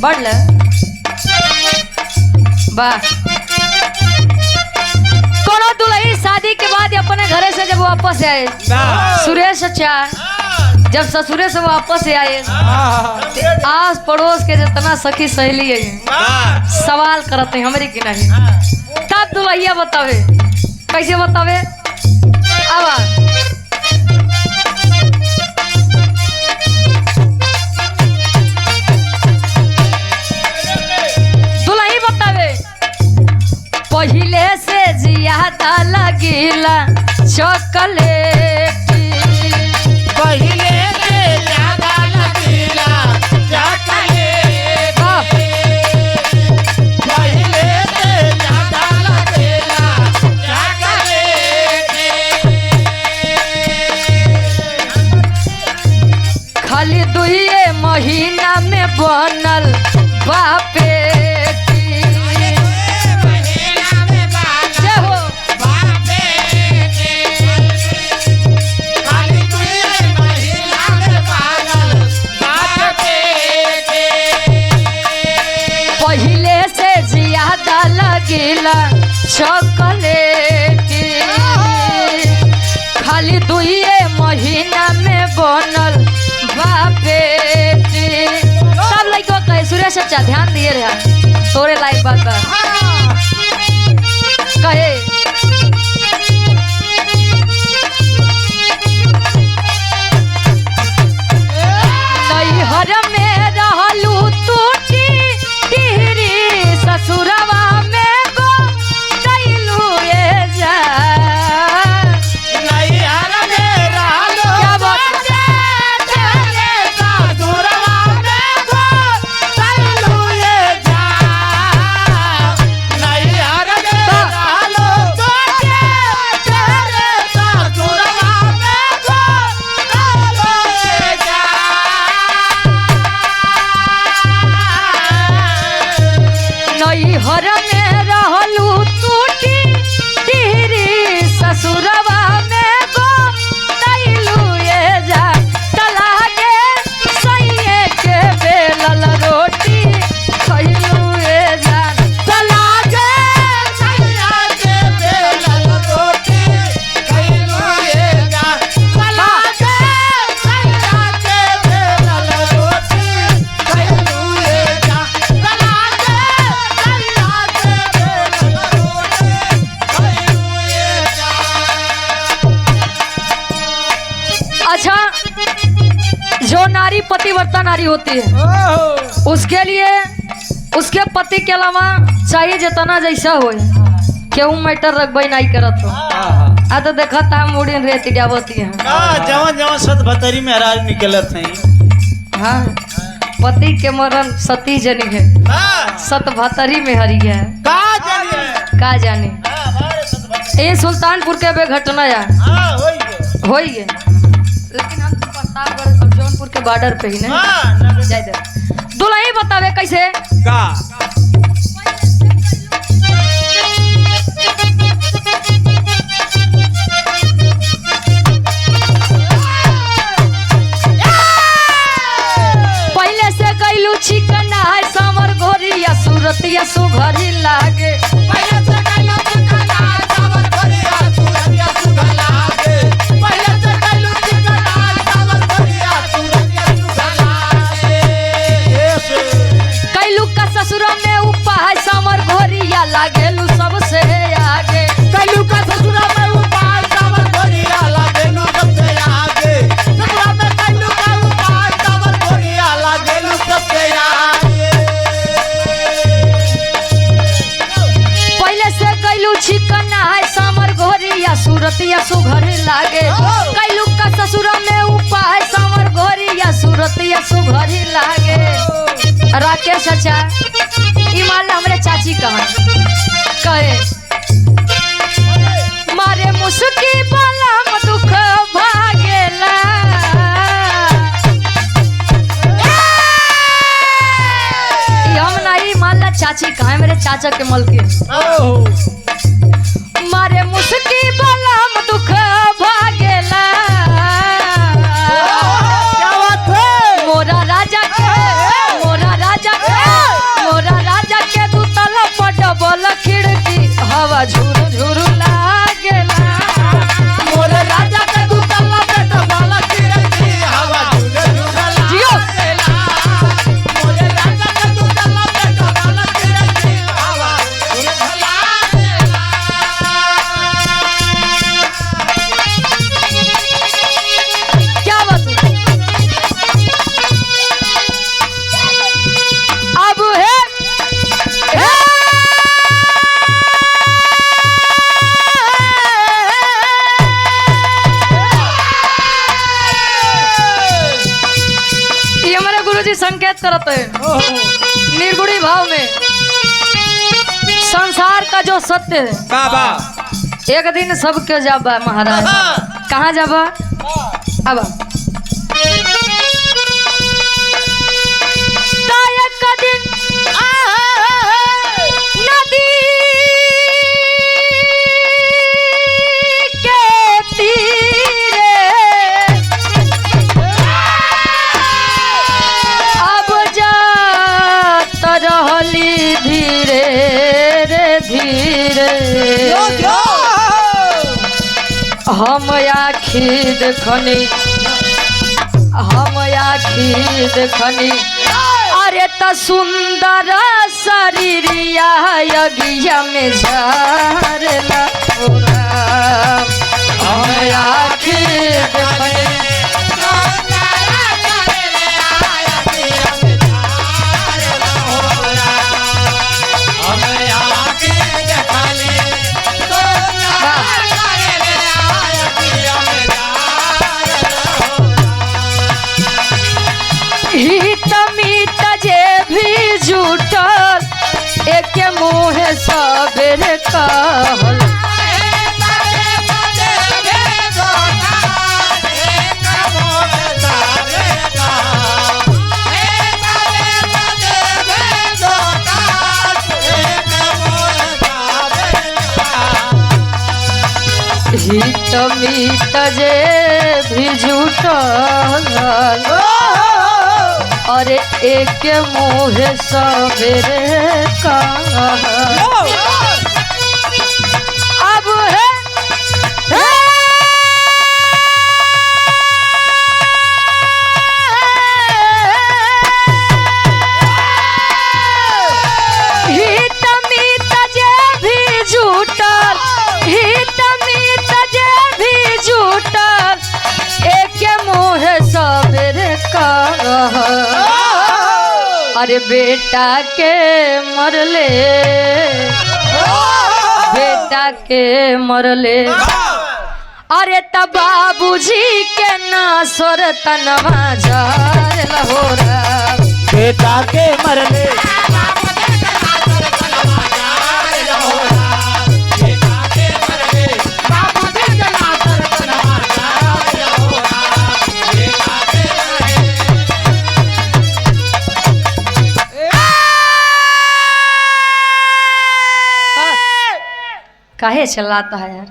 बढ़ ले वाह। कोनो दुल्ही शादी के बाद अपने घरे से जब वापस आए सुरेश चाचा जब ससुरे से वापस आए आस पड़ोस के जितना सखी सहेली है सवाल करते हैं हमारी की नहीं तब दुल्हिया बतावे कैसे बतावे आवाज दुल्ही बतावे पहले से ज्यादा लगीला चॉकलेट पहले से ज्यादा लगीला चॉकलेट पहले से ज्यादा लगीला चॉकलेट खाली 2 महीना में बनल बापे पहले से ज्यादा लगीला चॉकलेट खाली 2 महीना में बनल बापेटी सब लइको कहे सुरेश चाचा ध्यान दिए रहा तोरे लायक बात बा कहे नैहर में रहलू टूटी टिहरी ससुरवा में गो दैलू ए जा नैहर में रहलो क्या बात तेरे ससुरवा में गो दैलू ए जा नैहर में रहलो तेरे ससुरवा में गो दैलू ए जा नैहर में रहलू टूटी टिहरी ससुरवा में गो दैलू ए जा तलागे सैये के बेलल रोटी खैलू ए जा तलागे सैया के बेलल रोटी खैलू ए जा तलागे सैया के बेलल रोटी खैलू ए जा तलागे सैया के बेलल रोटी खैलू ए जा। अच्छा जो नारी पतिव्रता नारी होती है उसके लिए उसके पति के अलावा चाहिए जितना जैसा हो केहू मैटर रखबई नहीं करत हो आ तो देखा था मुड़ी रेत जावती है जवन जवन सत भतरी में हराज निकलत हैं हाँ पति के मरण सती जनी है सत भतरी में हरी है का जानिए का जाने ये सुल्तानपुर के बे घटना या हां होई होई है लेकिन हम तो प्रतापगढ़ सब जौनपुर के बॉर्डर पे ही ना जाय दे दुल्ही बतावे कैसे का पहले से गईलू चिकन है समर घोरिया सूरतिया सुघरी लागे पहले से कैलो चिकना सावर भरिया सूरतिया सुगला के पहले से कैलो चिकना सावर भरिया सूरतिया सुगला के कैलू का ससुर में उपा है समर घोरिया लागेलू सबसे आगे कैलू का ससुरा में उपाय सावर भरिया लागेलू सबसे आगे ससुरा में कैलू का उपाय सावर भरिया लागेलू सबसे आगे पहले से कैलू चिकन है समर घोरिया सूरतिया सुघरी लागे कैलू का ससुर में उपा है समर घोरिया सूरतिया सुघरी लागे राकेश चाचा ई मान ले हमरे चाची कहे मारे मुस्की बलम दुख भागेला ई हम नहीं मान ला चाची कहे मेरे चाचा के मलके मारे मुस्की बलम दुख भागेला क्या बात है मोरा राजा के नियत करत है निर्गुणी भाव में संसार का जो सत्य है बाबा एक दिन सबके जाबा महाराज कहाँ जाबा अब एक दिन नदी के तीरे अब जात रहली धीरे रे धीरे हम आखी देखनी अरे त सुंदर शरीरिया यज्ञ में झारला हम आखी देखनी हित मीत जे भी जुटल एक मुँह सबेरे कहल हित मीत जे भी जुटल अरे एक मुँह सबेरे कहल अब हित मीत जे भी जुटल एक मुँह सबेरे कहल अरे बेटा के मरले अरे त बाबूजी के नासर तनवा जार लहोरा बेटा के मरले काहे चिल्लाता है यार।